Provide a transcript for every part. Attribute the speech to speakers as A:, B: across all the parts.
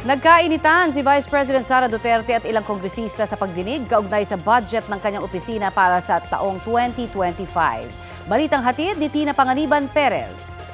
A: Nagkainitan si Vice President Sara Duterte at ilang kongresista sa pagdinig kaugnay sa budget ng kanyang opisina para sa taong 2025. Balitang hatid ni Tina Panganiban Perez.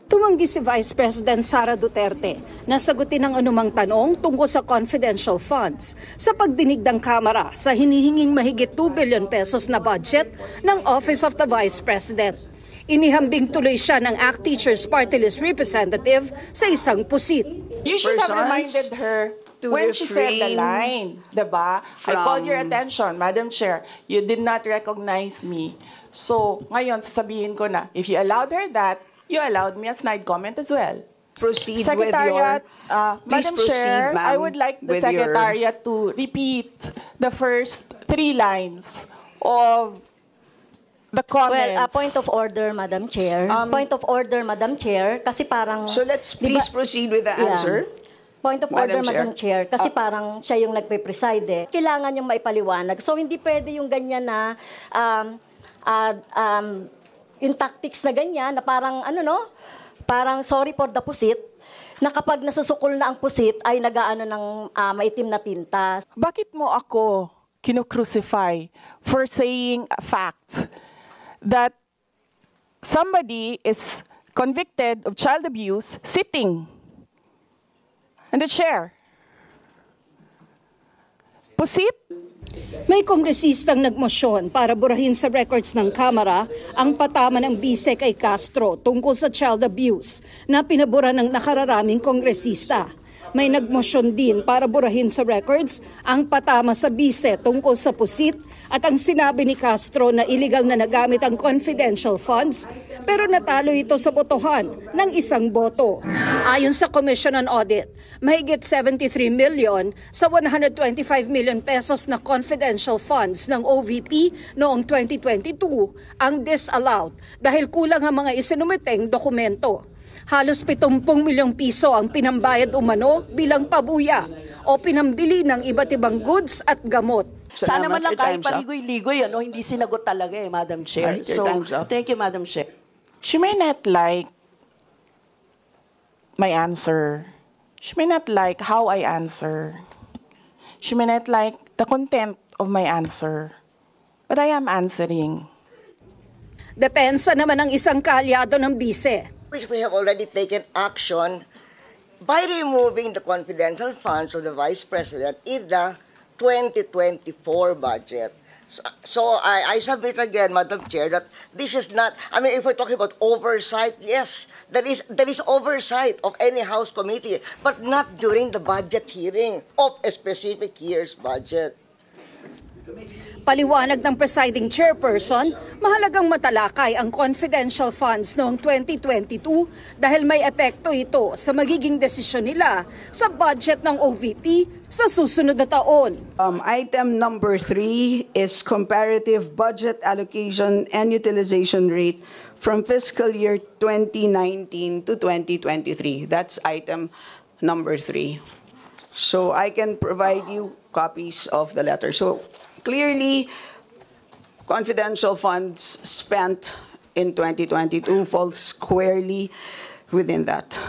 B: Tumanggi si Vice President Sara Duterte na sagutin ang anumang tanong tungkol sa confidential funds sa pagdinig ng Kamara sa hinihinging mahigit 2 billion pesos na budget ng Office of the Vice President. Inihambing tuloy siya ng ACT Teachers Party List representative sa isang pusit.
C: You should have reminded her when she said the line, diba? I called your attention, Madam Chair. You did not recognize me. So, ngayon, sasabihin ko na, if you allowed her that, you allowed me a snide comment as well.
D: Proceed
C: Secretariat,
D: with your...
C: Madam Chair, I would like the Secretariat to repeat the first 3 lines of the comments.
E: Well, point of order, Madam Chair. Point of order, Madam Chair, kasi parang...
D: So let's please proceed with the answer.
E: Point of order, Madam Chair, kasi parang siya yung nagpe-preside eh. Kailangan yung maipaliwanag. So hindi pwede yung ganyan na yung tactics na ganyan na parang parang sorry for the pusit, na kapag nasusukol na ang pusit ay nagaano ng maitim na tinta.
C: Bakit mo ako kinu-crucify for saying a fact that somebody is convicted of child abuse sitting in the chair? Pusit?
B: May kongresistang nagmosyon para burahin sa records ng Kamara ang patama ng bise kay Castro tungkol sa child abuse na pinabura ng nakararaming kongresista. May nagmosyon din para burahin sa records ang patama sa bise tungkol sa pusit at ang sinabi ni Castro na illegal na nagamit ang confidential funds pero natalo ito sa botohan ng 1 boto. Ayon sa Commission on Audit, mahigit 73 million sa 125 million pesos na confidential funds ng OVP noong 2022 ang disallowed dahil kulang ang mga isinumiteng dokumento. Halos 70 milyong piso ang pinambayad umano bilang pabuya o pinambili ng iba't ibang goods at gamot.
F: Sana man lang kahit paligoy-ligoy, hindi sinagot talaga Madam Chair. So, thank you, Madam Chair.
C: She may not like my answer. She may not like how I answer. She may not like the content of my answer. But I am answering.
B: Depensa naman ang isang kaalyado ng bise.
G: Which we have already taken action by removing the confidential funds of the Vice President in the 2024 budget. So I submit again, Madam Chair, that this is not, if we're talking about oversight, yes, there is oversight of any House committee, but not during the budget hearing of a specific year's budget.
B: Paliwanag ng presiding chairperson, mahalagang matalakay ang confidential funds noong 2022 dahil may epekto ito sa magiging desisyon nila sa budget ng OVP sa susunod na taon.
H: Item number 3 is comparative budget allocation and utilization rate from fiscal year 2019 to 2023. That's item number 3. So I can provide you copies of the letter. So clearly, confidential funds spent in 2022 falls squarely within that.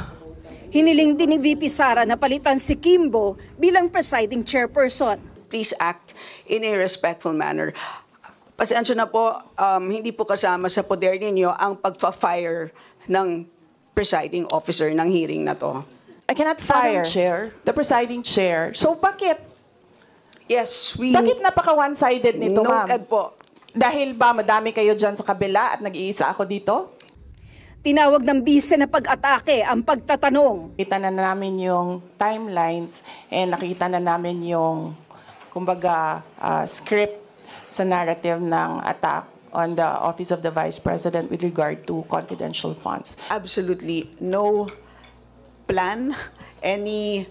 B: Hiniling din ni VP Sara na palitan si Kimbo bilang presiding chairperson.
H: Please act in a respectful manner. Pasensya na po, hindi po kasama sa poder ninyo ang pagpa-fire ng presiding officer ng hearing na to.
C: I cannot fire the presiding chair. So bakit?
H: Yes,
C: bakit napaka one-sided nito, ma'am?
H: Noted po.
C: Dahil ba madami kayo dyan sa kabila at nag-iisa ako dito?
B: Tinawag ng bise na pag-atake ang pagtatanong.
C: Nakita na namin yung timelines and nakita na namin yung, kumbaga, script sa narrative ng attack on the Office of the Vice President with regard to confidential funds.
H: Absolutely no plan, any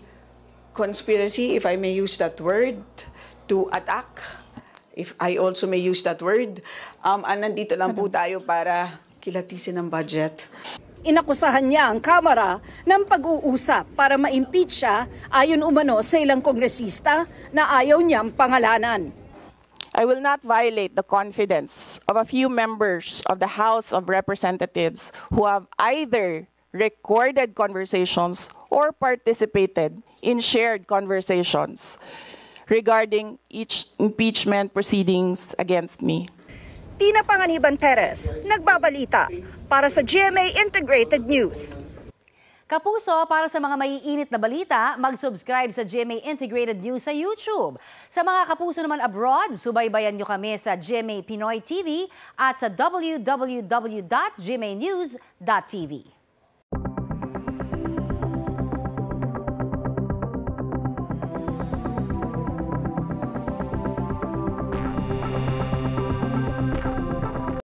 H: conspiracy, if I may use that word, to attack, if I also may use that word. Nandito lang po tayo para kilatisin ang budget.
B: Inakusahan niya ang Kamara ng pag-uusap para ma-impeach siya ayon umano sa ilang kongresista na ayaw niyang pangalanan.
C: I will not violate the confidence of a few members of the House of Representatives who have either recorded conversations or participated in shared conversations regarding each impeachment proceedings against me.
B: Tina Panganiban Perez, nagbabalita para sa GMA Integrated News.
A: Kapuso, para sa mga maiinit na balita, mag-subscribe sa GMA Integrated News sa YouTube. Sa mga kapuso naman abroad, subaybayan nyo kami sa GMA Pinoy TV at sa www.gmanews.tv.